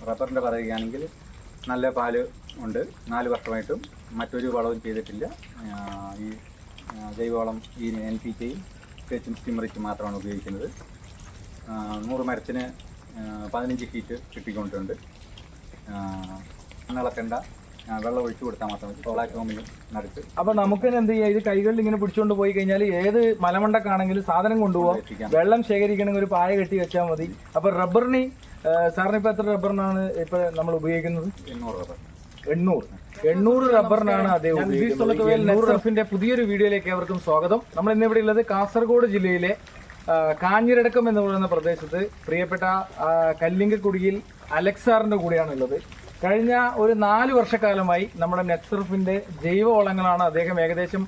റബ്ബറിൻ്റെ പറയുകയാണെങ്കിൽ നല്ല പാല് ഉണ്ട്. 4 വർഷമായിട്ടും മറ്റൊരു വളവും ചെയ്തിട്ടില്ല. ഈ ജൈവവളം ഈ NPKയും തേച്ചും സ്റ്റിമറിച്ചും മാത്രമാണ് ഉപയോഗിക്കുന്നത്. 100 മരത്തിന് 15 ഷീറ്റ് കിട്ടിക്കൊണ്ടുണ്ട്. മണ്ണിളക്കണ്ട, വെള്ളം ഒഴിച്ചു കൊടുത്താൽ മാത്രം മതി. ബ്ലാക്ക് ഹോമിൽ നടുക്ക്. അപ്പൊ നമുക്ക് എന്ത് ചെയ്യാം, ഇത് കൈകളിൽ ഇങ്ങനെ പിടിച്ചുകൊണ്ട് പോയി കഴിഞ്ഞാൽ ഏത് മലമണ്ടക്കാണെങ്കിലും സാധനം കൊണ്ടുപോകാം. വെള്ളം ശേഖരിക്കണമെങ്കിൽ ഒരു പായ കെട്ടി വെച്ചാൽ മതി. അപ്പൊ റബ്ബറിന് സാറിന് ഇപ്പൊ എത്ര റബ്ബറിനാണ് ഇപ്പൊ നമ്മൾ ഉപയോഗിക്കുന്നത്? 800 റബ്ബറിനാണ് അദ്ദേഹം ഉപയോഗിക്കുന്നത്. പുതിയൊരു വീഡിയോയിലേക്ക് ഏവർക്കും സ്വാഗതം. നമ്മൾ ഇന്നിവിടെ ഉള്ളത് കാസർഗോഡ് ജില്ലയിലെ കാഞ്ഞിരടക്കം എന്ന് പറയുന്ന പ്രദേശത്ത് പ്രിയപ്പെട്ട കല്ലിങ്കക്കുടിയിൽ അലക്സാറിന്റെ കൂടെയാണ് ഉള്ളത്. കഴിഞ്ഞ ഒരു 4 വർഷക്കാലമായി നമ്മുടെ നെറ്റ്സർഫിന്റെ ജൈവവളങ്ങളാണ് അദ്ദേഹം ഏകദേശം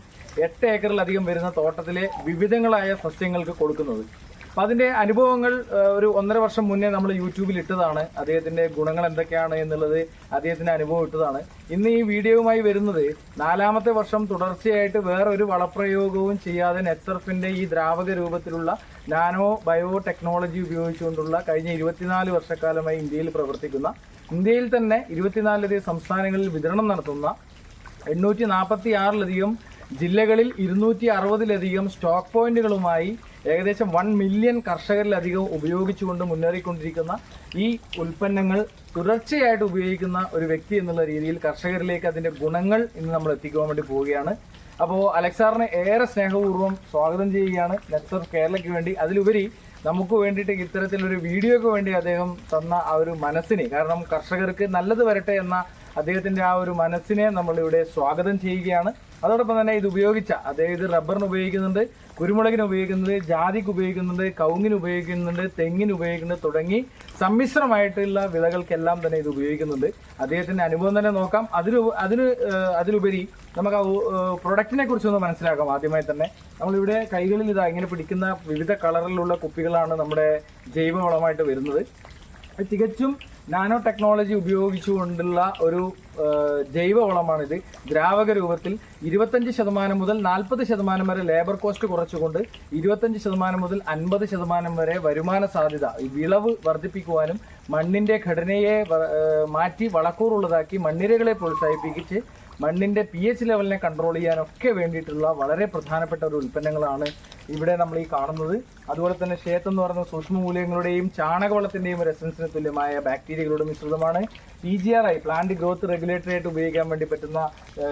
8 ഏക്കറിലധികം വരുന്ന തോട്ടത്തിലെ വിവിധങ്ങളായ സസ്യങ്ങൾക്ക് കൊടുക്കുന്നത്. അപ്പം അതിന്റെ അനുഭവങ്ങൾ ഒരു 1.5 വർഷം മുന്നേ നമ്മൾ യൂട്യൂബിൽ ഇട്ടതാണ്. അദ്ദേഹത്തിന്റെ ഗുണങ്ങൾ എന്തൊക്കെയാണ് എന്നുള്ളത് അദ്ദേഹത്തിന്റെ അനുഭവം ഇട്ടതാണ്. ഇന്ന് ഈ വീഡിയോയുമായി വരുന്നത് 4ാമത്തെ വർഷം തുടർച്ചയായിട്ട് വേറൊരു വളപ്രയോഗവും ചെയ്യാതെ നെറ്റ്സർഫിന്റെ ഈ ദ്രാവക രൂപത്തിലുള്ള നാനോ ബയോ ടെക്നോളജി ഉപയോഗിച്ചുകൊണ്ടുള്ള കഴിഞ്ഞ 24 വർഷക്കാലമായി ഇന്ത്യയിൽ പ്രവർത്തിക്കുന്ന, ഇന്ത്യയിൽ തന്നെ 24 സംസ്ഥാനങ്ങളിൽ വിതരണം നടത്തുന്ന 846 ജില്ലകളിൽ 260 സ്റ്റോക്ക് പോയിന്റുകളുമായി ഏകദേശം 1 മില്യൺ കർഷകരിലധികം ഉപയോഗിച്ചുകൊണ്ട് മുന്നേറിക്കൊണ്ടിരിക്കുന്ന ഈ ഉൽപ്പന്നങ്ങൾ തുടർച്ചയായിട്ട് ഉപയോഗിക്കുന്ന ഒരു വ്യക്തി എന്നുള്ള രീതിയിൽ കർഷകരിലേക്ക് അതിന്റെ ഗുണങ്ങൾ ഇന്ന് നമ്മൾ എത്തിക്കുവാൻ വേണ്ടി പോവുകയാണ്. അപ്പോൾ അലക്സാറിനെ ഏറെ സ്നേഹപൂർവ്വം സ്വാഗതം ചെയ്യുകയാണ് നെറ്റ്സർഫ് കേരളയ്ക്ക് വേണ്ടി. അതിലുപരി നമുക്ക് വേണ്ടിയിട്ട് ഇത്തരത്തിലൊരു വീഡിയോയ്ക്ക് വേണ്ടി അദ്ദേഹം തന്ന ആ ഒരു മനസ്സിനെ, കാരണം കർഷകർക്ക് നല്ലത് വരട്ടെ എന്ന അദ്ദേഹത്തിന്റെ ആ ഒരു മനസ്സിനെ നമ്മളിവിടെ സ്വാഗതം ചെയ്യുകയാണ്. അതോടൊപ്പം തന്നെ ഇത് ഉപയോഗിച്ച അദ്ദേഹം ഇത് റബ്ബറിന് ഉപയോഗിക്കുന്നുണ്ട്, കുരുമുളകിന് ഉപയോഗിക്കുന്നുണ്ട്, ജാതിക്ക് ഉപയോഗിക്കുന്നുണ്ട്, കവുങ്ങിന് ഉപയോഗിക്കുന്നുണ്ട്, തെങ്ങിന് ഉപയോഗിക്കുന്നുണ്ട്, തുടങ്ങി സമ്മിശ്രമായിട്ടുള്ള വിളകൾക്കെല്ലാം തന്നെ ഇത് ഉപയോഗിക്കുന്നുണ്ട്. അദ്ദേഹത്തിന്റെ അനുഭവം തന്നെ നോക്കാം. അതിലുപരി നമുക്ക് ആ പ്രൊഡക്റ്റിനെ കുറിച്ചൊന്ന് മനസ്സിലാക്കാം. ആദ്യമായി തന്നെ നമ്മളിവിടെ കൈകളിൽ ഇതാ ഇങ്ങനെ പിടിക്കുന്ന വിവിധ കളറിലുള്ള കുപ്പികളാണ് നമ്മുടെ ജൈവവളമായിട്ട് വരുന്നത്. തികച്ചും നാനോ ടെക്നോളജി ഉപയോഗിച്ചുകൊണ്ടുള്ള ഒരു ജൈവവളമാണിത്. ദ്രാവക രൂപത്തിൽ 25% മുതൽ 40% വരെ ലേബർ കോസ്റ്റ് കുറച്ചുകൊണ്ട് 25% മുതൽ 50% വരെ വരുമാന സാധ്യത, വിളവ് വർദ്ധിപ്പിക്കുവാനും മണ്ണിന്റെ ഘടനയെ മാറ്റി വളക്കൂറുള്ളതാക്കി മണ്ണിരകളെ പ്രോത്സാഹിപ്പിച്ച് മണ്ണിന്റെ pH ലെവലിനെ കൺട്രോൾ ചെയ്യാനൊക്കെ വേണ്ടിയിട്ടുള്ള വളരെ പ്രധാനപ്പെട്ട ഒരു ഉൽപ്പന്നങ്ങളാണ് ഇവിടെ നമ്മൾ ഈ കാണുന്നത്. അതുപോലെ തന്നെ ഷേത്ത് എന്ന് പറയുന്ന സൂക്ഷ്മമൂല്യങ്ങളുടെയും ചാണകവളത്തിന്റെയും ഒരു എസൻസിന് തുല്യമായ ബാക്ടീരിയകളുടെ മിശ്രിതമാണ്. PGRI പ്ലാന്റ് ഗ്രോത്ത് റെഗുലേറ്ററി ആയിട്ട് ഉപയോഗിക്കാൻ വേണ്ടി പറ്റുന്ന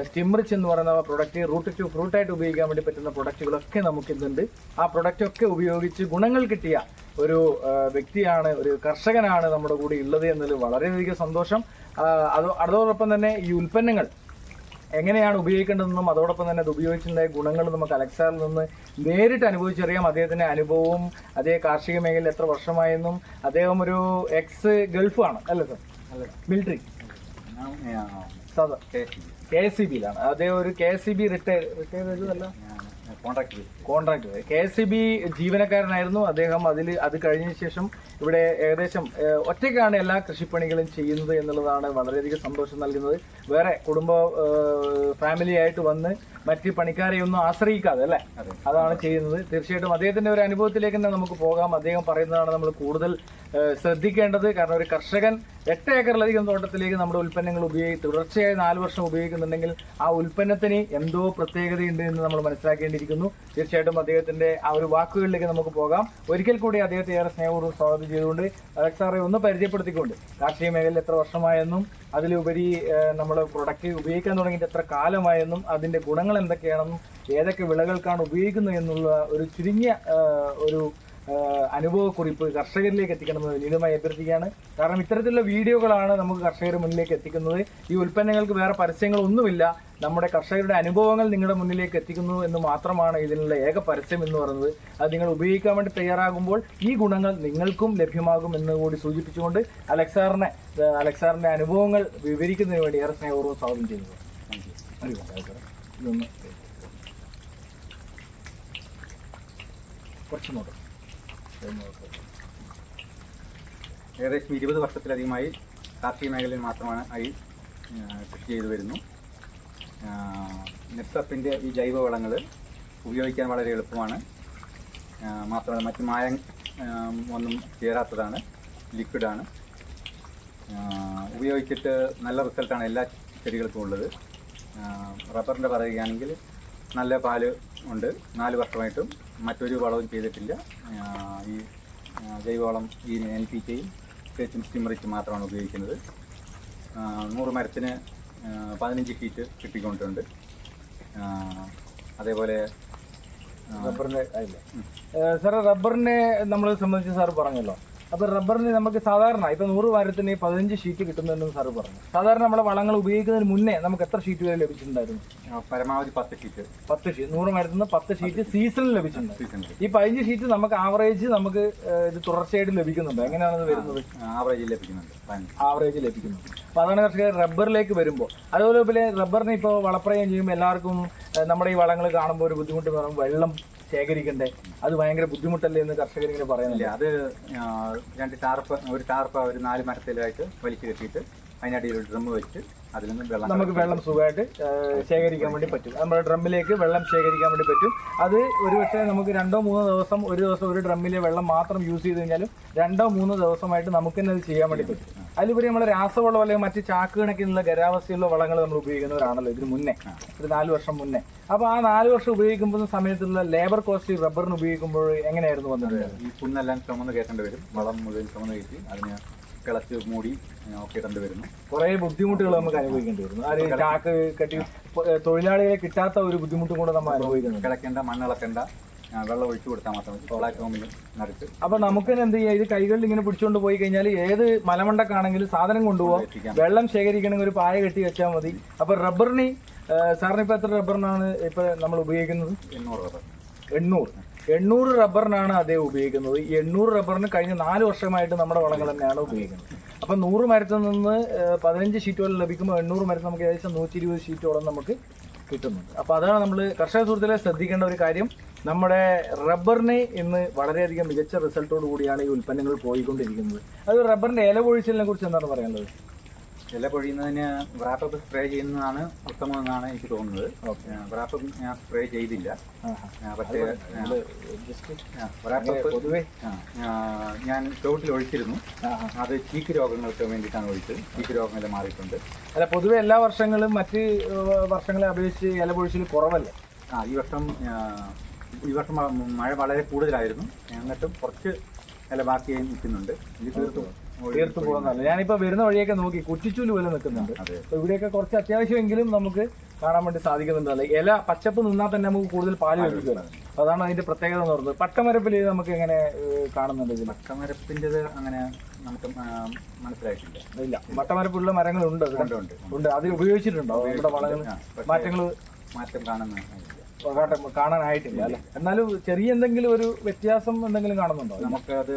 സ്റ്റിംറിച്ച് എന്ന് പറയുന്ന പ്രൊഡക്റ്റ്, റൂട്ട് ടു ഫ്രൂട്ട് ആയിട്ട് ഉപയോഗിക്കാൻ വേണ്ടി പറ്റുന്ന പ്രൊഡക്റ്റുകളൊക്കെ നമുക്കിന്നുണ്ട്. ആ പ്രൊഡക്റ്റ് ഒക്കെ ഉപയോഗിച്ച് ഗുണങ്ങൾ കിട്ടിയ ഒരു വ്യക്തിയാണ്, ഒരു കർഷകനാണ് നമ്മുടെ കൂടെ ഉള്ളത് എന്നതിൽ വളരെയധികം സന്തോഷം. അതോടൊപ്പം തന്നെ ഈ ഉൽപ്പന്നങ്ങൾ എങ്ങനെയാണ് ഉപയോഗിക്കേണ്ടതെന്നും അതോടൊപ്പം തന്നെ അത് ഉപയോഗിച്ചിട്ടുണ്ടായ ഗുണങ്ങൾ നമുക്ക് അലക്സാറിൽ നിന്ന് നേരിട്ട് അനുഭവിച്ചറിയാം. അദ്ദേഹത്തിന്റെ അനുഭവവും അദ്ദേഹം കാർഷിക മേഖലയിൽ എത്ര വർഷമായെന്നും, അദ്ദേഹം ഒരു എക്സ് ഗൾഫ് ആണ് അല്ലേ സാർ? മിലിറ്ററി KSCB-യിലാണ്. അദ്ദേഹം ഒരു KSCB റിട്ടയർഡ് കോൺട്രാക്ട് KSCB ജീവനക്കാരനായിരുന്നു അദ്ദേഹം. അത് കഴിഞ്ഞ ശേഷം ഇവിടെ ഏകദേശം ഒറ്റയ്ക്കാണ് എല്ലാ കൃഷിപ്പണികളും ചെയ്യുന്നത് എന്നുള്ളതാണ് വളരെയധികം സന്തോഷം നൽകുന്നത്. വേറെ കുടുംബ ഫാമിലി ആയിട്ട് വന്ന് മറ്റ് പണിക്കാരെയൊന്നും ആശ്രയിക്കാതെ അല്ലേ, അതാണ് ചെയ്യുന്നത്. തീർച്ചയായിട്ടും അദ്ദേഹത്തിന്റെ ഒരു അനുഭവത്തിലേക്ക് തന്നെ നമുക്ക് പോകാം. അദ്ദേഹം പറയുന്നതാണ് നമ്മൾ കൂടുതൽ ശ്രദ്ധിക്കേണ്ടത്. കാരണം ഒരു കർഷകൻ 8 ഏക്കറിലധികം തോട്ടത്തിലേക്ക് നമ്മുടെ ഉൽപ്പന്നങ്ങൾ തുടർച്ചയായി 4 വർഷം ഉപയോഗിക്കുന്നുണ്ടെങ്കിൽ ആ ഉൽപ്പന്നത്തിന് എന്തോ പ്രത്യേകതയുണ്ട് എന്ന് നമ്മൾ മനസ്സിലാക്കേണ്ടിയിരിക്കുന്നു. തീർച്ചയായിട്ടും അദ്ദേഹത്തിന്റെ ആ ഒരു വാക്കുകളിലേക്ക് നമുക്ക് പോകാം. ഒരിക്കൽ കൂടി അദ്ദേഹത്തെ ഏറെ സ്നേഹപൂർവ്വം സ്വാഗതം ചെയ്തുകൊണ്ട് അലക്സാറെ ഒന്ന് പരിചയപ്പെടുത്തിക്കൊണ്ട് കാർഷിക മേഖലയിൽ എത്ര വർഷമായെന്നും അതിലുപരി നമ്മൾ പ്രൊഡക്റ്റ് ഉപയോഗിക്കാൻ തുടങ്ങിയിട്ട് എത്ര കാലമായെന്നും അതിന്റെ ഗുണങ്ങൾ എന്തൊക്കെയാണെന്നും ഏതൊക്കെ വിളകൾക്കാണ് ഉപയോഗിക്കുന്നത് എന്നുള്ള ഒരു ചുരുങ്ങിയ ഒരു അനുഭവക്കുറിപ്പ് കർഷകരിലേക്ക് എത്തിക്കണമെന്ന് വിനീതമായി അഭ്യർത്ഥിക്കുകയാണ്. കാരണം ഇത്തരത്തിലുള്ള വീഡിയോകളാണ് നമുക്ക് കർഷകരുടെ മുന്നിലേക്ക് എത്തിക്കുന്നത്. ഈ ഉൽപ്പന്നങ്ങൾക്ക് വേറെ പരസ്യങ്ങളൊന്നുമില്ല. നമ്മുടെ കർഷകരുടെ അനുഭവങ്ങൾ നിങ്ങളുടെ മുന്നിലേക്ക് എത്തിക്കുന്നു എന്ന് മാത്രമാണ് ഇതിനുള്ള ഏക പരസ്യം എന്ന് പറയുന്നത്. അത് നിങ്ങൾ ഉപയോഗിക്കാൻ വേണ്ടി തയ്യാറാകുമ്പോൾ ഈ ഗുണങ്ങൾ നിങ്ങൾക്കും ലഭ്യമാകും എന്ന് കൂടി സൂചിപ്പിച്ചുകൊണ്ട് അലക്സാറിന്റെ അനുഭവങ്ങൾ വിവരിക്കുന്നതിന് വേണ്ടി ഏറെ സ്നേഹപൂർവ്വം സ്വാഗതം ചെയ്യുന്നു. ഇതൊന്ന് കുറച്ച് നോക്കാം. ഏകദേശം 20 വർഷത്തിലധികമായി കാർഷിക മേഖലയിൽ മാത്രമാണ് കൃഷി ചെയ്തു വരുന്നു. നെറ്റ്സർഫിൻ്റെ ഈ ജൈവവളങ്ങൾ ഉപയോഗിക്കാൻ വളരെ എളുപ്പമാണ്. മാത്രമല്ല മറ്റ് മായം ഒന്നും ചേരാത്തതാണ്, ലിക്വിഡാണ്. ഉപയോഗിച്ചിട്ട് നല്ല റിസൾട്ടാണ് എല്ലാ ചെടികൾക്കും ഉള്ളത്. റബ്ബറിൻ്റെ പറയുകയാണെങ്കിൽ നല്ല പാല് ഉണ്ട്. 4 വർഷമായിട്ടും മറ്റൊരു വളവും ചെയ്തിട്ടില്ല. ഈ ജൈവവളം ഈ NPKയും പേച്ചും സ്റ്റിമറിച്ചും മാത്രമാണ് ഉപയോഗിക്കുന്നത്. 100 മരത്തിന് 15 ഷീറ്റ് കിട്ടിക്കൊണ്ടിട്ടുണ്ട്. അതേപോലെ റബ്ബറിന്റെ സാറ് റബ്ബറിനെ നമ്മളെ സംബന്ധിച്ച് സാർ പറഞ്ഞല്ലോ. അപ്പൊ റബ്ബറിന് നമുക്ക് സാധാരണ ഇപ്പൊ 100 മരത്തിന് 15 ഷീറ്റ് കിട്ടുന്നുണ്ടെന്ന് സാറ് പറഞ്ഞു. സാധാരണ നമ്മളെ വളങ്ങൾ ഉപയോഗിക്കുന്നതിന് മുന്നേ നമുക്ക് എത്ര ഷീറ്റ് വരെ ലഭിച്ചിട്ടുണ്ടായിരുന്നു? പരമാവധി 10 ഷീറ്റ്. 10 ഷീറ്റ് 100 മരത്തിന് 10 ഷീറ്റ് സീസണിൽ ലഭിച്ചിട്ടുണ്ട്. ഈ 15 ഷീറ്റ് നമുക്ക് ആവറേജ് നമുക്ക് ഇത് തുടർച്ചയായിട്ട് ലഭിക്കുന്നുണ്ട്. എങ്ങനെയാണ് വരുന്നത്? ആവറേജ് ലഭിക്കുന്നുണ്ട്. അപ്പൊ അതാണ് കർഷകർ റബ്ബറിലേക്ക് വരുമ്പോൾ. അതുപോലെ റബ്ബറിന് ഇപ്പോൾ വളപ്രയോഗം ചെയ്യുമ്പോൾ എല്ലാവർക്കും നമ്മുടെ ഈ വളങ്ങൾ കാണുമ്പോൾ ഒരു ബുദ്ധിമുട്ട് എന്ന് പറയുമ്പോൾ വെള്ളം ശേഖരിക്കണ്ടേ, അത് ഭയങ്കര ബുദ്ധിമുട്ടല്ലേ എന്ന് കർഷകർ ഇങ്ങനെ പറയുന്നില്ല. അത് ഒരു ടാർപ്പ ഒരു 4 മരത്തിലായിട്ട് വലിച്ചു കെട്ടിയിട്ട് അതിനടിയിൽ ഒരു ഡ്രം വെച്ച് അതിൽ നിന്ന് നമുക്ക് വെള്ളം സുഖമായിട്ട് ശേഖരിക്കാൻ വേണ്ടി പറ്റും. നമ്മുടെ ഡ്രമ്മിലേക്ക് വെള്ളം ശേഖരിക്കാൻ വേണ്ടി പറ്റും. അത് ഒരുപക്ഷെ നമുക്ക് 2-3 ദിവസം ഒരു ദിവസം ഒരു ഡ്രമ്മിലെ വെള്ളം മാത്രം യൂസ് ചെയ്ത് കഴിഞ്ഞാലും 2-3 ദിവസമായിട്ട് നമുക്ക് തന്നെ അത് ചെയ്യാൻ വേണ്ടി പറ്റും. അതിലുപരി നമ്മൾ രാസവളം അല്ലെങ്കിൽ മറ്റ് ചാക്ക് കണക്കിനുള്ള ഖരാവസ്ഥയുള്ള വളങ്ങൾ നമ്മൾ ഉപയോഗിക്കുന്നവരാണല്ലോ ഇതിന് മുന്നേ, ഒരു 4 വർഷം മുന്നേ. അപ്പോൾ ആ 4 വർഷം ഉപയോഗിക്കുമ്പോൾ സമയത്തുള്ള ലേബർ കോസ്റ്റ് റബ്ബറിന് ഉപയോഗിക്കുമ്പോൾ എങ്ങനെയായിരുന്നു വന്നത്? ഈ കുന്നെല്ലാം ചുമന്ന് കയറ്റേണ്ടി വരും. വളം മുഴുവൻ ചുമന്ന് കയറ്റി അതിന് കിളച്ച് മൂടി ഒക്കെ ഇടേണ്ടി വരുന്നു. കുറേ ബുദ്ധിമുട്ടുകൾ നമുക്ക് അനുഭവിക്കേണ്ടി വരുന്നു. അത് ചാക്ക് കെട്ടി തൊഴിലാളികളെ കിട്ടാത്ത ഒരു ബുദ്ധിമുട്ടും കൂടെ നമ്മൾ അനുഭവിക്കുന്നു. കിളക്കേണ്ട, മണ്ണിളക്കേണ്ട, വെള്ളം ഒഴിച്ചു കൊടുത്താൽ മാത്രം നടുത്ത്. അപ്പൊ നമുക്ക് എന്ത് ചെയ്യാം, ഇത് കൈകളിൽ ഇങ്ങനെ പിടിച്ചുകൊണ്ട് പോയി കഴിഞ്ഞാൽ ഏത് മലമണ്ടക്കാണെങ്കിലും സാധനം കൊണ്ടുപോകാം. വെള്ളം ശേഖരിക്കണമെങ്കിൽ ഒരു പായ കെട്ടി വെച്ചാൽ മതി. അപ്പൊ റബ്ബറിന് സാറിന് ഇപ്പൊ എത്ര റബ്ബറിനാണ് ഇപ്പൊ നമ്മൾ ഉപയോഗിക്കുന്നത്? 800 റബ്ബറിനാണ് അദ്ദേഹം ഉപയോഗിക്കുന്നത്. ഈ 800 റബ്ബറിന് കഴിഞ്ഞ 4 വർഷമായിട്ട് നമ്മുടെ വളങ്ങൾ തന്നെയാണ് ഉപയോഗിക്കുന്നത്. അപ്പൊ 100 മരത്തിൽ നിന്ന് 15 ഷീറ്റോളം ലഭിക്കുമ്പോൾ 800 മരത്തിൽ നമുക്ക് ഏകദേശം 120 ഷീറ്റോളം നമുക്ക് കിട്ടുന്നുണ്ട്. അപ്പോൾ അതാണ് നമ്മൾ കർഷക സുഹൃത്തുക്കളെ ശ്രദ്ധിക്കേണ്ട ഒരു കാര്യം. നമ്മുടെ റബ്ബറിന് ഇന്ന് വളരെയധികം മികച്ച റിസൾട്ടോട് കൂടിയാണ് ഈ ഉൽപ്പന്നങ്ങൾ പോയിക്കൊണ്ടിരിക്കുന്നത്. അത് റബ്ബറിന്റെ ഇല പൊഴിച്ചിലിനെ കുറിച്ച് എന്താണ് പറയാനുള്ളത്? ഇല പൊഴിയുന്നതിന് വ്രാപ്പപ്പ് സ്പ്രേ ചെയ്യുന്നതാണ് ഉത്തമമെന്നാണ് എനിക്ക് തോന്നുന്നത്. വ്രാപ്പപ്പ് ഞാൻ സ്പ്രേ ചെയ്തില്ല. പക്ഷേ വ്രാപ്പപ്പ് പൊതുവെ ഞാൻ ചുവട്ടിൽ ഒഴിച്ചിരുന്നു. അത് ചീക്ക് രോഗങ്ങൾക്ക് വേണ്ടിയിട്ടാണ് ഒഴിച്ചത്. ചീക്ക് രോഗങ്ങൾ മാറിയിട്ടുണ്ട്. അല്ല, പൊതുവെ എല്ലാ വർഷങ്ങളും മറ്റ് വർഷങ്ങളെ അപേക്ഷിച്ച് ഇല പൊഴിച്ചിൽ കുറവല്ലേ? ഈ വർഷം മഴ വളരെ കൂടുതലായിരുന്നു. എന്നിട്ടും കുറച്ച് ഇല ബാക്കിയായി നിൽക്കുന്നുണ്ട്. ഇത് തീർത്തു പോകുന്നതല്ല. ഞാനിപ്പോ വരുന്ന വഴിയൊക്കെ നോക്കി കുറ്റിച്ചൂല് പോലെ നിൽക്കുന്നുണ്ട്. അപ്പൊ ഇവിടെയൊക്കെ കുറച്ച് അത്യാവശ്യമെങ്കിലും നമുക്ക് കാണാൻ വേണ്ടി സാധിക്കുന്നുണ്ടല്ലോ. ഇല പച്ചപ്പ് നിന്നാൽ തന്നെ നമുക്ക് കൂടുതൽ പാല് ലഭിക്കുകയാണ്. അപ്പൊ അതാണ് അതിന്റെ പ്രത്യേകത എന്ന് പറയുന്നത്. പട്ടമരപ്പിൽ നമുക്ക് എങ്ങനെ കാണുന്നുണ്ട്? ഇതിൽ പട്ടമരപ്പിൻ്റെത് അങ്ങനെ നമുക്ക് മനസ്സിലായിട്ടില്ല. ഇല്ല, പട്ടമരപ്പുള്ള മരങ്ങളുണ്ട്, ഉണ്ട്. അതിൽ ഉപയോഗിച്ചിട്ടുണ്ടോ? ഇവിടെ വളങ്ങൾ മാറ്റം കാണാനായിട്ടില്ല അല്ലെ? എന്നാലും ചെറിയ എന്തെങ്കിലും ഒരു വ്യത്യാസം എന്തെങ്കിലും കാണുന്നുണ്ടോ? നമുക്കത്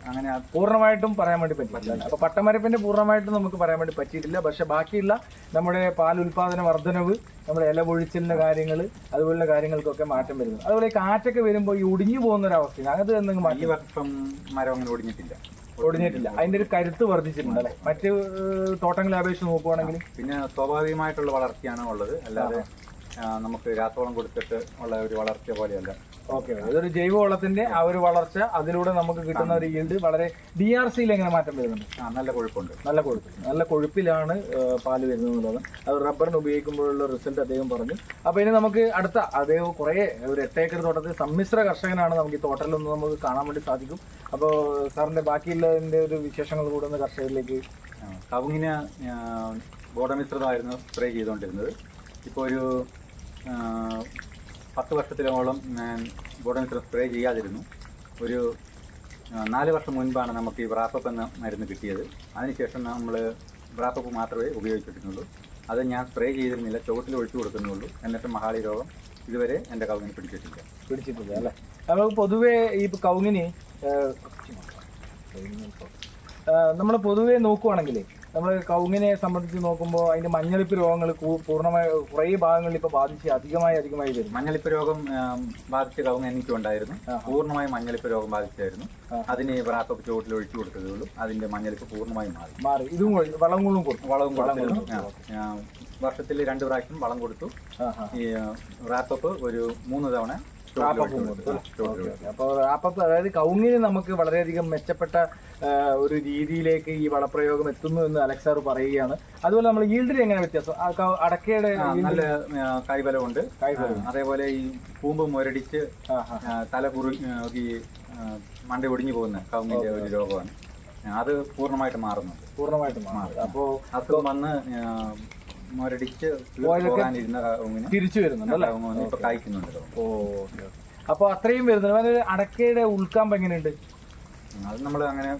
അങ്ങനെ പൂർണ്ണമായിട്ടും പറയാൻ വേണ്ടി പറ്റില്ല. അപ്പൊ പട്ടമരപ്പിന്റെ പൂർണ്ണമായിട്ടും നമുക്ക് പറയാൻ വേണ്ടി പറ്റിയിട്ടില്ല. പക്ഷെ ബാക്കിയുള്ള നമ്മുടെ പാൽ ഉൽപാദന വർധനവ്, നമ്മുടെ ഇല പൊഴിച്ചിലിന്റെ കാര്യങ്ങൾ, അതുപോലുള്ള കാര്യങ്ങൾക്കൊക്കെ മാറ്റം വരുന്നു. അതുപോലെ കാറ്റൊക്കെ വരുമ്പോൾ ഈ ഒടിഞ്ഞു പോകുന്ന ഒരു അവസ്ഥയാണ്. അത് എന്തെങ്കിലും മാറ്റി? ഈ വർഷം മരം അങ്ങനെ ഒടിഞ്ഞിട്ടില്ല. അതിന്റെ ഒരു കരുത്ത് വർദ്ധിച്ചിട്ടുണ്ട് അല്ലെ? മറ്റ് തോട്ടങ്ങളെ അപേക്ഷിച്ച് നോക്കുവാണെങ്കിൽ പിന്നെ സ്വാഭാവികമായിട്ടുള്ള വളർച്ചയാണ് ഉള്ളത്. അല്ലാതെ നമുക്ക് രാസവളം കൊടുത്തിട്ട് ഉള്ള ഒരു വളർച്ച പോലെയല്ല. ഓക്കെ, അതൊരു ജൈവവളത്തിന്റെ ആ ഒരു വളർച്ച, അതിലൂടെ നമുക്ക് കിട്ടുന്ന ഒരു ഈൽഡ് വളരെ DRCയിൽ എങ്ങനെ മാറ്റം വരുന്നുണ്ട്? നല്ല കൊഴുപ്പുണ്ട്. നല്ല കൊഴുപ്പിലാണ് പാല് വരുന്നത് എന്നുള്ളത്. അത് റബ്ബറിന് ഉപയോഗിക്കുമ്പോഴുള്ള റിസൾട്ട് അദ്ദേഹം പറഞ്ഞു. അപ്പോൾ ഇനി നമുക്ക് അടുത്ത അദ്ദേഹം കുറേ ഒരു 8 ഏക്കർ തോട്ടത്തിൽ സമ്മിശ്ര കർഷകനാണ്. നമുക്ക് ഈ തോട്ടത്തിലൊന്നും നമുക്ക് കാണാൻ വേണ്ടി സാധിക്കും. അപ്പോൾ സാറിന്റെ ബാക്കിയുള്ളതിന്റെ ഒരു വിശേഷങ്ങൾ കൂടെ ഒന്ന് കർഷകരിലേക്ക്. കവുങ്ങിന് ബോധമിശ്രിതമായിരുന്നു സ്പ്രേ ചെയ്തുകൊണ്ടിരുന്നത്. ഇപ്പോൾ ഒരു 10 വർഷത്തിലോളം ഞാൻ ബോധമിശ്രം സ്പ്രേ ചെയ്യാതിരുന്നു. ഒരു 4 വർഷം മുൻപാണ് നമുക്ക് ഈ വ്രാപ്പപ്പ് എന്ന മരുന്ന് കിട്ടിയത്. അതിനുശേഷം നമ്മൾ വ്രാപ്പപ്പ് മാത്രമേ ഉപയോഗിച്ചിട്ടുള്ളൂ. അത് ഞാൻ സ്പ്രേ ചെയ്തിരുന്നില്ല, ചുവട്ടിൽ ഒഴിച്ചു കൊടുക്കുന്നുള്ളൂ. എന്നിട്ട് മഹാളി രോഗം ഇതുവരെ എൻ്റെ കവുങ്ങിന് പിടിച്ചിട്ടില്ല അല്ലേ? നമുക്ക് പൊതുവേ ഈ കവുങ്ങിന് നമ്മൾ പൊതുവേ നോക്കുവാണെങ്കിൽ നമ്മൾ കവുങ്ങിനെ സംബന്ധിച്ച് നോക്കുമ്പോൾ അതിന്റെ മഞ്ഞളിപ്പ് രോഗങ്ങൾ പൂർണ്ണമായി കുറേ ഭാഗങ്ങളിൽ ഇപ്പോൾ അധികമായി വരും. മഞ്ഞളിപ്പ് രോഗം ബാധിച്ച കവുങ്ങ് എനിക്കുണ്ടായിരുന്നു. പൂർണ്ണമായും മഞ്ഞളിപ്പ് രോഗം ബാധിച്ചായിരുന്നു. അതിന് വ്രാപ്പപ്പ് ചുവട്ടിൽ ഒഴിച്ചു കൊടുത്തതേ ഉള്ളൂ. അതിന്റെ മഞ്ഞളിപ്പ് പൂർണ്ണമായും മാറി. ഇതും വളങ്ങളും കൊടുത്തു. വർഷത്തിൽ 2 പ്രാവശ്യം വളം കൊടുത്തു. ഈ വ്രാപ്പപ്പ് ഒരു 3 തവണ റാപ്പപ്പും കൊടുത്തു. അപ്പോൾ റാപ്പപ്പ് അതായത് കവുങ്ങിന് നമുക്ക് വളരെയധികം മെച്ചപ്പെട്ട ഒരു രീതിയിലേക്ക് ഈ വളപ്രയോഗം എത്തുന്നു എന്ന് അലക്സ് സാർ പറയുകയാണ്. അതുപോലെ നമ്മൾ ഈൽഡിൽ എങ്ങനെ വ്യത്യാസം? അടക്കയുടെ നല്ല കായ്ഫലമുണ്ട്. അതേപോലെ ഈ കൂമ്പ് മുരടിച്ച് തല കുറുകി മണ്ട ഒടിഞ്ഞു പോകുന്ന കവുങ്ങിന്റെ ഒരു രോഗമാണ്. അത് പൂർണ്ണമായിട്ട് മാറുന്നുണ്ട്. അപ്പോൾ അസുഖം വന്ന് മുരടിച്ച് പോകാനിരുന്ന കവുങ്ങിന് തിരിച്ചു വരുന്നുണ്ട്, ഇപ്പൊ കായ്ക്കുന്നുണ്ട്. അപ്പൊ അത്രയും വരുന്നുണ്ട്. അടക്കയുടെ ഉൾക്കാമ്പ് എങ്ങനെയുണ്ട്? അത് നമ്മൾ അങ്ങനെ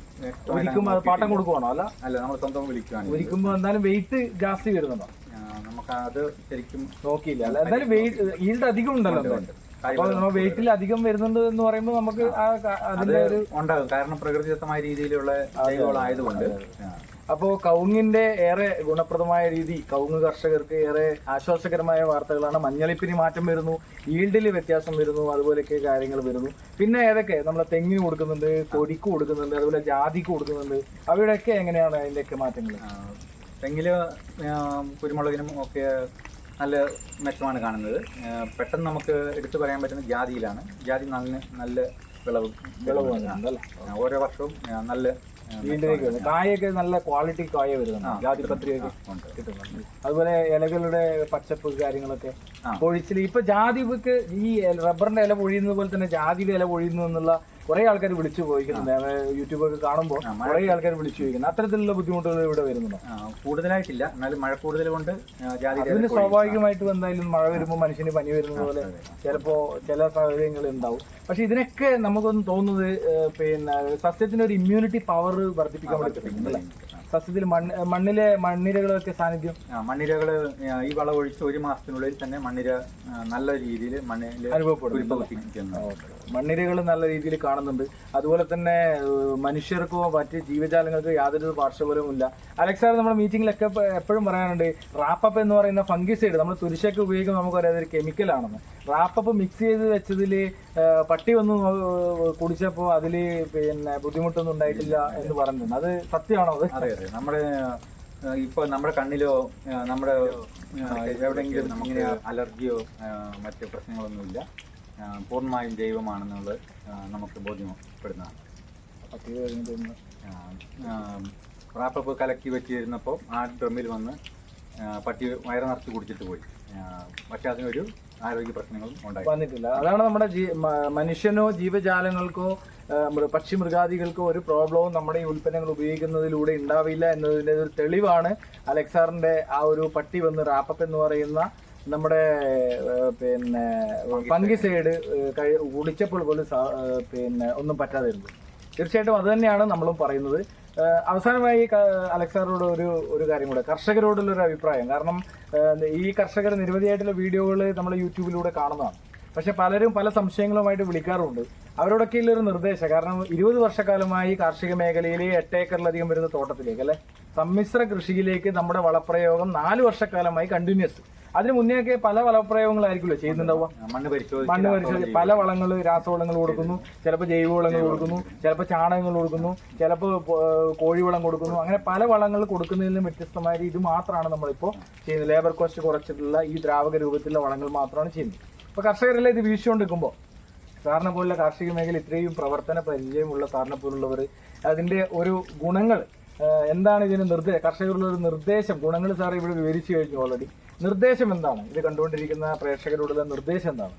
ഒരിക്കുമ്പോ പാട്ടം കൊടുക്കുവാണോ? അല്ല, നമ്മൾ സ്വന്തം വിളിക്കുവാണ്. ഒരിക്കുമ്പോ എന്തായാലും വെയിറ്റ് ജാസ്തി വരുന്നുണ്ടോ? നമുക്ക് അത് ശരിക്കും നോക്കിയില്ല. അല്ല, എന്തായാലും വെയിറ്റ് ഈൽഡ് അധികം ഉണ്ടല്ലോ. അപ്പൊ വെയിറ്റിൽ അധികം വരുന്നുണ്ട് എന്ന് പറയുമ്പോൾ നമുക്ക് അതിന്റെ ഒരു ഉണ്ടാകും. കാരണം പ്രകൃതിദത്തമായ രീതിയിലുള്ള ജൈവവളം ആയതുകൊണ്ട്. അപ്പോൾ കവുങ്ങിന്റെ ഏറെ ഗുണപ്രദമായ രീതി, കവുങ്ങ് കർഷകർക്ക് ഏറെ ആശ്വാസകരമായ വാർത്തകളാണ്. മഞ്ഞളിപ്പിന് മാറ്റം വരുന്നു, ഈൽഡിൽ വ്യത്യാസം വരുന്നു, അതുപോലെയൊക്കെ കാര്യങ്ങൾ വരുന്നു. പിന്നെ ഏതൊക്കെ നമ്മൾ തെങ്ങിന് കൊടുക്കുന്നുണ്ട്, കൊടിക്ക് കൊടുക്കുന്നുണ്ട്, അതുപോലെ ജാതിക്ക് കൊടുക്കുന്നുണ്ട്. അവയുടെയൊക്കെ എങ്ങനെയാണ് അതിന്റെയൊക്കെ മാറ്റങ്ങൾ? തെങ്ങില് കുരുമുളകിനും ഒക്കെ നല്ല മെച്ചമാണ് കാണുന്നത്. പെട്ടെന്ന് നമുക്ക് എടുത്തു പറയാൻ പറ്റുന്നത് ജാതിയിലാണ്. ജാതി നല്ല വിളവ് ഓരോ വർഷവും നല്ല വീട്ടിലേക്ക് വരുന്നത്. കായൊക്കെ നല്ല ക്വാളിറ്റി കായ വരുന്നുണ്ട്, ജാതിപത്രിയൊക്കെ കിട്ടുന്നുണ്ട്. അതുപോലെ ഇലകളുടെ പച്ചപ്പ് കാര്യങ്ങളൊക്കെ പൊഴിച്ചിൽ. ഇപ്പൊ ജാതിക്ക് ഈ റബ്ബറിന്റെ ഇല പൊഴിയുന്നത് പോലെ തന്നെ ജാതിയുടെ ഇല പൊഴിയുന്നു എന്നുള്ള കുറെ ആൾക്കാർ വിളിച്ചു പോയിക്കുന്നുണ്ട്. യൂട്യൂബൊക്കെ കാണുമ്പോൾ കുറെ ആൾക്കാർ വിളിച്ചു ചോദിക്കുന്നത്. അത്തരത്തിലുള്ള ബുദ്ധിമുട്ടുകൾ ഇവിടെ വരുന്നുണ്ടോ? കൂടുതലായിട്ടില്ല, എന്നാലും മഴ കൂടുതൽ കൊണ്ട് അതിന് സ്വാഭാവികമായിട്ടും എന്തായാലും മഴ വരുമ്പോൾ മനുഷ്യന് പനി വരുന്നത് പോലെ ചിലപ്പോ ചില സാഹചര്യങ്ങൾ ഉണ്ടാവും. പക്ഷെ ഇതിനൊക്കെ നമുക്കൊന്ന് തോന്നുന്നത് പിന്നെ സസ്യത്തിന് ഒരു ഇമ്മ്യൂണിറ്റി പവർ വർദ്ധിപ്പിക്കാൻ പറ്റും. സസ്യത്തിൽ മണ്ണിലെ മണ്ണിരകളൊക്കെ സാന്നിധ്യം, മണ്ണിരകള് ഈ വളം ഒഴിച്ച് 1 മാസത്തിനുള്ളിൽ തന്നെ മണ്ണിര നല്ല രീതിയിൽ മണ്ണിൽ അനുഭവപ്പെടും. മണ്ണിരകൾ നല്ല രീതിയിൽ കാണുന്നുണ്ട്. അതുപോലെ തന്നെ മനുഷ്യർക്കോ മറ്റ് ജീവജാലങ്ങൾക്കോ യാതൊരു പാർശ്വഫലവും ഇല്ല. അലക്സ് സാർ നമ്മുടെ മീറ്റിംഗിലൊക്കെ എപ്പോഴും പറയാനുണ്ട്, റാപ്പപ്പ് എന്ന് പറയുന്ന ഫംഗിസൈഡ് നമ്മൾ തുരിശൊക്കെ ഉപയോഗിക്കുമ്പോൾ നമുക്കറിയാം അതൊരു കെമിക്കലാണെന്ന്. റാപ്പപ്പ് മിക്സ് ചെയ്ത് വെച്ചതിൽ പട്ടി വന്ന് കുടിച്ചപ്പോൾ അതിൽ പിന്നെ ബുദ്ധിമുട്ടൊന്നും ഉണ്ടായിട്ടില്ല എന്ന് പറഞ്ഞിട്ടുണ്ട്. അത് സത്യമാണോ? അത് അതെ, നമ്മുടെ ഇപ്പൊ നമ്മുടെ കണ്ണിലോ നമ്മുടെ എവിടെയെങ്കിലും നമുക്കിങ്ങനെ അലർജിയോ മറ്റ് പ്രശ്നങ്ങളൊന്നുമില്ല. പൂർണ്ണമായും ജൈവമാണെന്നുള്ളത് നമുക്ക് ബോധ്യപ്പെടുന്നതാണ്. റാപ്പപ്പ് കലക്കി വെച്ചിരുന്നപ്പോൾ ആ ഡ്രമ്മിൽ വന്ന് പട്ടി വയറ് നിറച്ച് കുടിച്ചിട്ട് പോയി. പക്ഷെ അതിനൊരു ആരോഗ്യ പ്രശ്നങ്ങളും വന്നിട്ടില്ല. അതാണ് നമ്മുടെ മനുഷ്യനോ ജീവജാലങ്ങൾക്കോ പക്ഷി മൃഗാദികൾക്കോ ഒരു പ്രോബ്ലവും നമ്മുടെ ഈ ഉൽപ്പന്നങ്ങൾ ഉപയോഗിക്കുന്നതിലൂടെ ഉണ്ടാവില്ല എന്നതിന്റെ ഒരു തെളിവാണ് അലക്സ് സാറിന്റെ ആ ഒരു പട്ടി വന്ന് റാപ്പപ്പ് എന്ന് പറയുന്ന നമ്മുടെ പിന്നെ ഫംഗിസൈഡ് കുടിച്ചപ്പോൾ പോലും പിന്നെ ഒന്നും പറ്റാതിരുന്നു. തീർച്ചയായിട്ടും അത് തന്നെയാണ് നമ്മളും പറയുന്നത്. അവസാനമായി അലക്സ് സാറോട് ഒരു കാര്യം കൂടെ, കർഷകരോടുള്ള ഒരു അഭിപ്രായം. കാരണം ഈ കർഷകർ നിരവധിയായിട്ടുള്ള വീഡിയോകൾ നമ്മൾ യൂട്യൂബിലൂടെ കാണുന്നതാണ്. പക്ഷെ പലരും പല സംശയങ്ങളുമായിട്ട് വിളിക്കാറുണ്ട്. അവരോടൊക്കെ ഉള്ളൊരു നിർദ്ദേശം, കാരണം 20 വർഷക്കാലമായി കാർഷിക മേഖലയിൽ 8 ഏക്കറിലധികം വരുന്ന തോട്ടത്തിലേക്ക് അല്ലെ സമ്മിശ്ര കൃഷിയിലേക്ക് നമ്മുടെ വളപ്രയോഗം 4 വർഷക്കാലമായി കണ്ടിന്യൂസ്. അതിന് മുന്നേയൊക്കെ പല വളപ്രയോഗങ്ങളായിരിക്കുമല്ലോ ചെയ്യുന്നുണ്ടാവുക. മണ്ണ് പരിശോധിച്ച് പല വളങ്ങൾ, രാസവളങ്ങൾ കൊടുക്കുന്നു, ചിലപ്പോൾ ജൈവവളങ്ങൾ കൊടുക്കുന്നു, ചിലപ്പോൾ ചാണകങ്ങൾ കൊടുക്കുന്നു, ചിലപ്പോൾ കോഴിവളം കൊടുക്കുന്നു. അങ്ങനെ പല വളങ്ങൾ കൊടുക്കുന്നതിൽ നിന്ന് വ്യത്യസ്തമായ ഇത് മാത്രമാണ് നമ്മളിപ്പോൾ ചെയ്യുന്നത്. ലേബർ കോസ്റ്റ് കുറച്ചിട്ടുള്ള ഈ ദ്രാവക രൂപത്തിലുള്ള വളങ്ങൾ മാത്രമാണ് ചെയ്യുന്നത്. ഇപ്പോൾ കർഷകരെല്ലാം ഇത് വീഴ്ചകൊണ്ടിരിക്കുമ്പോൾ സാറിനെ പോലുള്ള കാർഷിക മേഖല ഇത്രയും പ്രവർത്തന പരിചയമുള്ള സാറിനെ പോലുള്ളവർ അതിന്റെ ഒരു ഗുണങ്ങൾ എന്താണ്, ഇതിന് കർഷകരുടെ ഒരു നിർദ്ദേശം, ഗുണങ്ങൾ സാർ ഇവിടെ വിവരിച്ചു കഴിഞ്ഞു ഓൾറെഡി. നിർദ്ദേശം എന്താണ് ഇത് കണ്ടുകൊണ്ടിരിക്കുന്ന പ്രേക്ഷകരോടുള്ള നിർദ്ദേശം എന്താണ്?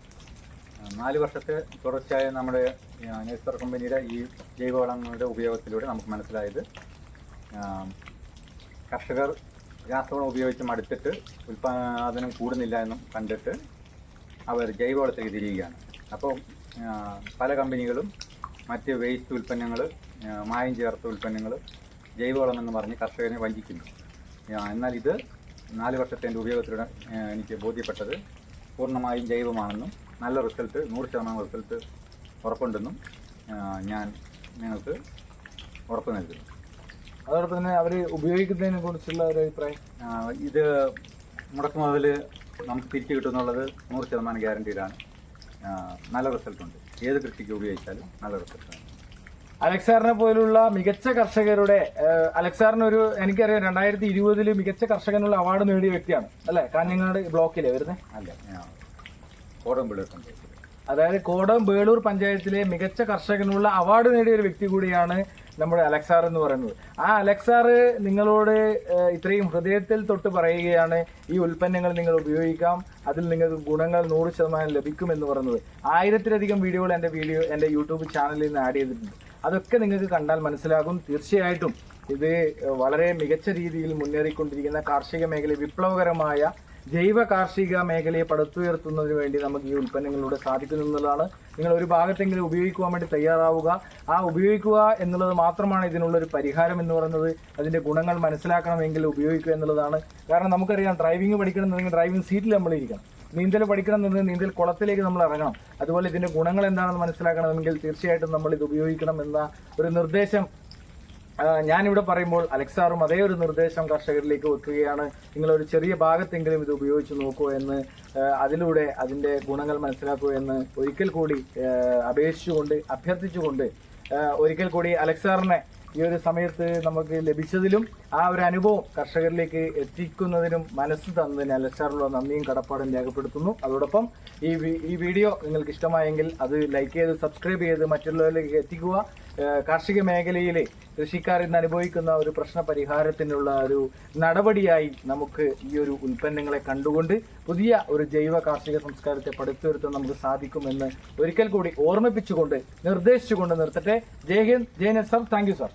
4 വർഷത്തെ തുടർച്ചയായ നമ്മുടെ നേസ്റ്റർ കമ്പനിയുടെ ഈ ജൈവവളങ്ങളുടെ ഉപയോഗത്തിലൂടെ നമുക്ക് മനസ്സിലായത്, കർഷകർ രാസവളം ഉപയോഗിച്ച് മടുത്തിട്ട് ഉൽപാദനം കൂടുന്നില്ല എന്നും കണ്ടിട്ട് അവർ ജൈവവളത്തിലേക്ക് തിരിയുകയാണ്. അപ്പോൾ പല കമ്പനികളും മറ്റ് വേസ്റ്റ് ഉൽപ്പന്നങ്ങൾ, മായം ചേർത്ത ഉൽപ്പന്നങ്ങൾ, ജൈവവളമെന്ന് പറഞ്ഞ് കർഷകനെ വഞ്ചിക്കുന്നു. എന്നാൽ ഇത് 4 വർഷത്തെ എൻ്റെ ഉപയോഗത്തിലൂടെ എനിക്ക് ബോധ്യപ്പെട്ടത് പൂർണ്ണമായും ജൈവമാണെന്നും നല്ല റിസൾട്ട് 100% റിസൾട്ട് ഉറപ്പുണ്ടെന്നും ഞാൻ നിങ്ങൾക്ക് ഉറപ്പ് നൽകുന്നു. അതോടൊപ്പം തന്നെ അവർ ഉപയോഗിക്കുന്നതിനെ കുറിച്ചുള്ള ഒരു അഭിപ്രായം, ഇത് മുടക്ക് മുതൽ നമുക്ക് തിരിച്ചു കിട്ടുമെന്നുള്ളത് 100% ഗ്യാരണ്ടീഡാണ്. നല്ല റിസൾട്ടുണ്ട്. ഏത് കൃഷിക്ക് ഉപയോഗിച്ചാലും നല്ല റിസൾട്ടാണ്. അലക്സ് സാറിനെ പോലുള്ള മികച്ച കർഷകരുടെ, അലക്സ് സാറിന് എനിക്കറിയാം 2020 മികച്ച കർഷകനുള്ള അവാർഡ് നേടിയ വ്യക്തിയാണ് അല്ലെ? കാഞ്ഞങ്ങാട് ബ്ലോക്കിലെ വരുന്നത് അല്ല, കോടമ്പുള്ളി. അതായത് കോടം ബേളൂർ പഞ്ചായത്തിലെ മികച്ച കർഷകനുള്ള അവാർഡ് നേടിയ ഒരു വ്യക്തി കൂടിയാണ് നമ്മുടെ അലക്സാർ എന്ന് പറയുന്നത്. ആ അലക്സാർ നിങ്ങളോട് ഇത്രയും ഹൃദയത്തിൽ തൊട്ട് പറയുകയാണ് ഈ ഉൽപ്പന്നങ്ങൾ നിങ്ങൾ ഉപയോഗിക്കാം, അതിൽ നിങ്ങൾക്ക് ഗുണങ്ങൾ 100% ലഭിക്കുമെന്ന് പറയുന്നത്. 1000-ലധികം വീഡിയോകൾ എൻ്റെ യൂട്യൂബ് ചാനലിൽ നിന്ന് ആഡ് ചെയ്തിട്ടുണ്ട്. അതൊക്കെ നിങ്ങൾക്ക് കണ്ടാൽ മനസ്സിലാകും. തീർച്ചയായിട്ടും ഇത് വളരെ മികച്ച രീതിയിൽ മുന്നേറിക്കൊണ്ടിരിക്കുന്ന കാർഷിക മേഖല, വിപ്ലവകരമായ ജൈവ കാർഷിക മേഖലയെ പടുത്തുയർത്തുന്നതിന് വേണ്ടി നമുക്ക് ഈ ഉൽപ്പന്നങ്ങളിലൂടെ സാധിക്കുന്നു എന്നുള്ളതാണ്. നിങ്ങൾ ഒരു ഭാഗത്തെങ്കിലും ഉപയോഗിക്കുവാൻ വേണ്ടി തയ്യാറാവുക. ആ ഉപയോഗിക്കുക എന്നുള്ളത് മാത്രമാണ് ഇതിനുള്ളൊരു പരിഹാരം എന്ന് പറയുന്നത്. അതിൻ്റെ ഗുണങ്ങൾ മനസ്സിലാക്കണമെങ്കിൽ ഉപയോഗിക്കുക എന്നുള്ളതാണ്. കാരണം നമുക്കറിയാം, ഡ്രൈവിംഗ് പഠിക്കണമെന്നുണ്ടെങ്കിൽ ഡ്രൈവിംഗ് സീറ്റിൽ നമ്മളിരിക്കണം. നീന്തൽ പഠിക്കണമെന്നുണ്ടെങ്കിൽ നീന്തൽ കുളത്തിലേക്ക് നമ്മൾ ഇറങ്ങണം. അതുപോലെ ഇതിൻ്റെ ഗുണങ്ങൾ എന്താണെന്ന് മനസ്സിലാക്കണമെങ്കിൽ തീർച്ചയായിട്ടും നമ്മൾ ഇത് ഉപയോഗിക്കണം എന്ന ഒരു നിർദ്ദേശം ഞാനിവിടെ പറയുമ്പോൾ അലക്സാറും അതേ ഒരു നിർദ്ദേശം കർഷകരിലേക്ക് വെക്കുകയാണ്. നിങ്ങളൊരു ചെറിയ ഭാഗത്തെങ്കിലും ഇത് ഉപയോഗിച്ച് നോക്കൂ എന്ന്, അതിലൂടെ അതിൻ്റെ ഗുണങ്ങൾ മനസ്സിലാക്കൂ എന്ന് ഒരിക്കൽ കൂടി അപേക്ഷിച്ചുകൊണ്ട്, അഭ്യർത്ഥിച്ചുകൊണ്ട് ഒരിക്കൽ കൂടി അലക്സാറിനെ ഈ ഒരു സമയത്ത് നമുക്ക് ലഭിച്ചതിലും ആ ഒരു അനുഭവം കർഷകരിലേക്ക് എത്തിക്കുന്നതിനും മനസ്സ് തന്നതിന് അലക്സാറിനുള്ള നന്ദിയും കടപ്പാടും രേഖപ്പെടുത്തുന്നു. അതോടൊപ്പം ഈ വീഡിയോ നിങ്ങൾക്ക് ഇഷ്ടമായെങ്കിൽ അത് ലൈക്ക് ചെയ്ത് സബ്സ്ക്രൈബ് ചെയ്ത് മറ്റുള്ളവരിലേക്ക് എത്തിക്കുക. കാർഷിക മേഖലയിലെ കൃഷിക്കാർ ഇന്ന് അനുഭവിക്കുന്ന ഒരു പ്രശ്ന പരിഹാരത്തിനുള്ള ഒരു നടപടിയായി നമുക്ക് ഈ ഒരു ഉൽപ്പന്നങ്ങളെ കണ്ടുകൊണ്ട് പുതിയ ഒരു ജൈവ കാർഷിക സംസ്കാരത്തെ പടുത്തുയർത്താൻ നമുക്ക് സാധിക്കുമെന്ന് ഒരിക്കൽ കൂടി ഓർമ്മിപ്പിച്ചുകൊണ്ട് നിർദ്ദേശിച്ചുകൊണ്ട് നിർത്തട്ടെ. Jai Hind, Jai NET sir. Thank you sir.